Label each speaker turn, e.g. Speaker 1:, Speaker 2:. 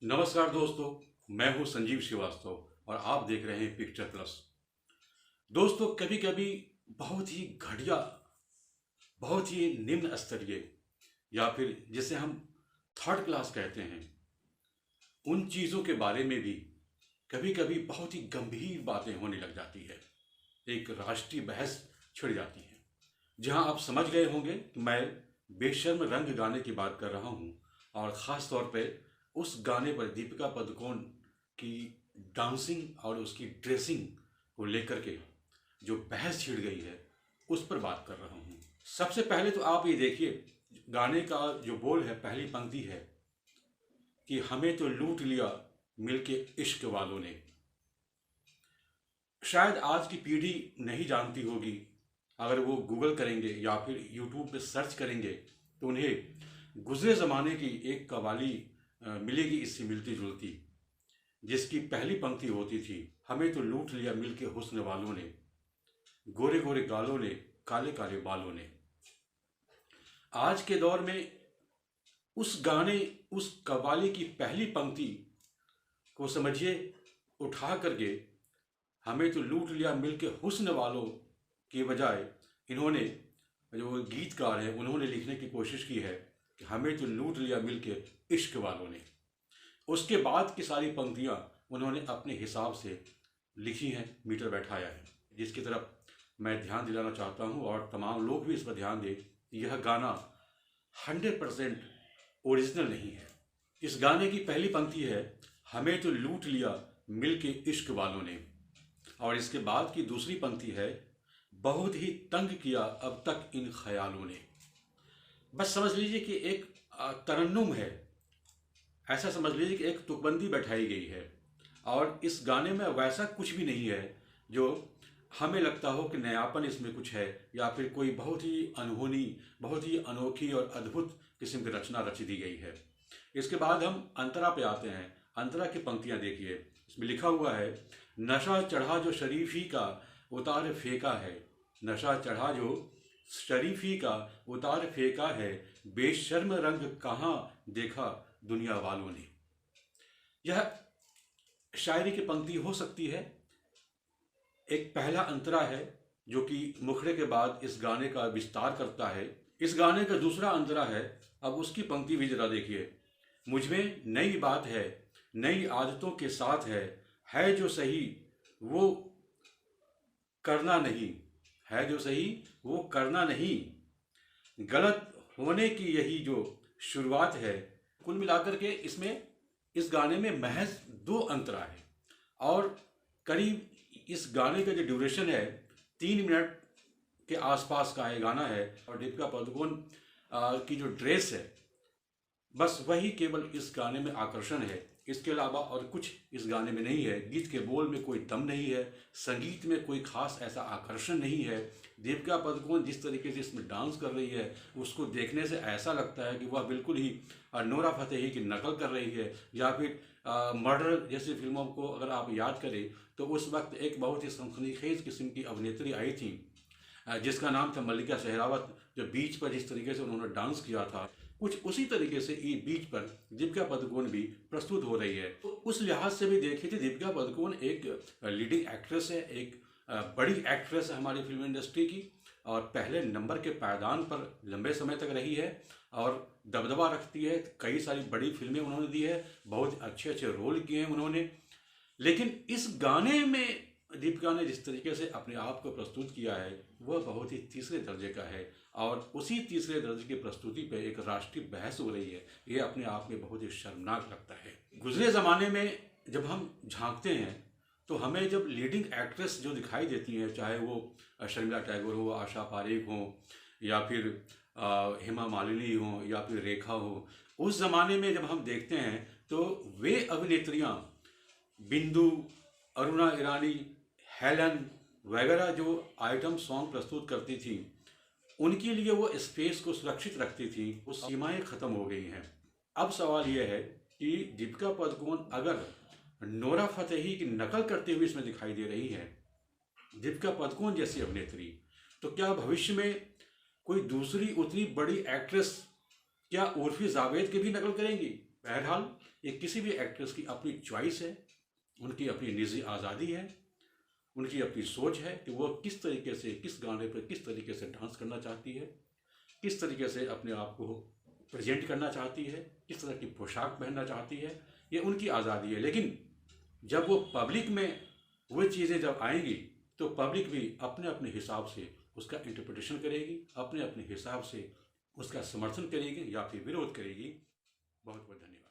Speaker 1: नमस्कार दोस्तों, मैं हूं संजीव श्रीवास्तव और आप देख रहे हैं पिक्चर प्लस। दोस्तों, कभी कभी बहुत ही घटिया, बहुत ही निम्न स्तरीय या फिर जिसे हम थर्ड क्लास कहते हैं, उन चीज़ों के बारे में भी कभी कभी बहुत ही गंभीर बातें होने लग जाती है। एक राष्ट्रीय बहस छिड़ जाती है। जहां आप समझ गए होंगे कि मैं बेशर्म रंग गाने की बात कर रहा हूं, और ख़ास तौर पे उस गाने पर दीपिका पादुकोण की डांसिंग और उसकी ड्रेसिंग को लेकर के जो बहस छिड़ गई है, उस पर बात कर रहा हूं। सबसे पहले तो आप ये देखिए, गाने का जो बोल है, पहली पंक्ति है कि हमें तो लूट लिया मिलके इश्क वालों ने। शायद आज की पीढ़ी नहीं जानती होगी। अगर वो गूगल करेंगे या फिर यूट्यूब पे सर्च करेंगे तो उन्हें गुजरे ज़माने की एक कव्वाली मिलेगी इससे मिलती जुलती, जिसकी पहली पंक्ति होती थी, हमें तो लूट लिया मिलके हुस्न वालों ने, गोरे गोरे गालों ने, काले काले बालों ने। आज के दौर में उस गाने, उस कव्वाली की पहली पंक्ति को समझिए उठा करके हमें तो लूट लिया मिलके हुस्न वालों के बजाय इन्होंने, जो गीतकार हैं, उन्होंने लिखने की कोशिश की है कि हमें तो लूट लिया मिलके इश्क वालों ने। उसके बाद की सारी पंक्तियां उन्होंने अपने हिसाब से लिखी हैं, मीटर बैठाया है, जिसकी तरफ मैं ध्यान दिलाना चाहता हूं और तमाम लोग भी इस पर ध्यान दें। यह गाना 100% ओरिजिनल नहीं है। इस गाने की पहली पंक्ति है, हमें तो लूट लिया मिलके इश्क वालों ने, और इसके बाद की दूसरी पंक्ति है, बहुत ही तंग किया अब तक इन ख्यालों ने। बस समझ लीजिए कि एक तरन्नुम है, ऐसा समझ लीजिए कि एक तुकबंदी बैठाई गई है, और इस गाने में वैसा कुछ भी नहीं है जो हमें लगता हो कि नयापन इसमें कुछ है या फिर कोई बहुत ही अनहोनी, बहुत ही अनोखी और अद्भुत किस्म की रचना रच दी गई है। इसके बाद हम अंतरा पे आते हैं। अंतरा की पंक्तियां देखिए, इसमें लिखा हुआ है, नशा चढ़ा जो शरीफी का उतार फेंका है, नशा चढ़ा जो शरीफी का उतार फेंका है, बेशर्म रंग कहाँ देखा दुनिया वालों ने। यह शायरी की पंक्ति हो सकती है। एक पहला अंतरा है जो कि मुखड़े के बाद इस गाने का विस्तार करता है। इस गाने का दूसरा अंतरा है, अब उसकी पंक्ति भी जरा देखिए, मुझमें नई बात है, नई आदतों के साथ है जो सही वो करना नहीं, है जो सही वो करना नहीं, गलत होने की यही जो शुरुआत है। कुल मिलाकर के इसमें, इस गाने में महज 2 अंतरा है, और करीब इस गाने का जो ड्यूरेशन है 3 मिनट के आसपास का ये गाना है। और दीपिका पादुकोण की जो ड्रेस है, बस वही केवल इस गाने में आकर्षण है। इसके अलावा और कुछ इस गाने में नहीं है। गीत के बोल में कोई दम नहीं है, संगीत में कोई खास ऐसा आकर्षण नहीं है। दीपिका पादुकोण जिस तरीके से इसमें डांस कर रही है, उसको देखने से ऐसा लगता है कि वह बिल्कुल ही नोरा फतेही की नकल कर रही है। या फिर मर्डर जैसी फिल्मों को अगर आप याद करें तो उस वक्त एक बहुत ही सनसनीखेज किस्म की अभिनेत्री आई थी जिसका नाम था मल्लिका शेरावत, जो बीच पर जिस तरीके से उन्होंने डांस किया था, कुछ उसी तरीके से ये बीच पर दीपिका पादुकोण भी प्रस्तुत हो रही है। तो उस लिहाज से भी देखिए तो दीपिका पादुकोण एक लीडिंग एक्ट्रेस है, एक बड़ी एक्ट्रेस है हमारी फिल्म इंडस्ट्री की, और पहले नंबर के पायदान पर लंबे समय तक रही है और दबदबा रखती है। कई सारी बड़ी फिल्में उन्होंने दी है, बहुत अच्छे अच्छे रोल किए हैं उन्होंने। लेकिन इस गाने में दीपिका ने जिस तरीके से अपने आप को प्रस्तुत किया है, वह बहुत ही तीसरे दर्जे का है, और उसी तीसरे दर्जे की प्रस्तुति पे एक राष्ट्रीय बहस हो रही है। ये अपने आप में बहुत ही शर्मनाक लगता है। गुजरे ज़माने में जब हम झांकते हैं तो हमें जब लीडिंग एक्ट्रेस जो दिखाई देती हैं, चाहे वो शर्मिला टैगोर हो, आशा पारेख हो, या फिर हेमा मालिनी हो, या फिर रेखा हो, उस ज़माने में जब हम देखते हैं तो वे अभिनेत्रियाँ बिंदु, अरुणा ईरानी, हेलन वगैरह जो आइटम सॉन्ग प्रस्तुत करती थी, उनके लिए वो स्पेस को सुरक्षित रखती थी। वो सीमाएं खत्म हो गई हैं। अब सवाल यह है कि दीपिका पादुकोण अगर नोरा फतेही की नकल करते हुए इसमें दिखाई दे रही है, दीपिका पादुकोण जैसी अभिनेत्री, तो क्या भविष्य में कोई दूसरी उतनी बड़ी एक्ट्रेस क्या उर्फी जावेद की भी नकल करेंगी? बहरहाल ये किसी भी एक्ट्रेस की अपनी चॉइस है, उनकी अपनी निजी आज़ादी है, उनकी अपनी सोच है कि वो किस तरीके से, किस गाने पर किस तरीके से डांस करना चाहती है, किस तरीके से अपने आप को प्रेजेंट करना चाहती है, किस तरह की पोशाक पहनना चाहती है, ये उनकी आज़ादी है। लेकिन जब वो पब्लिक में वो चीज़ें जब आएंगी तो पब्लिक भी अपने अपने हिसाब से उसका इंटरप्रिटेशन करेगी, अपने अपने हिसाब से उसका समर्थन करेगी या फिर विरोध करेगी। बहुत बहुत धन्यवाद।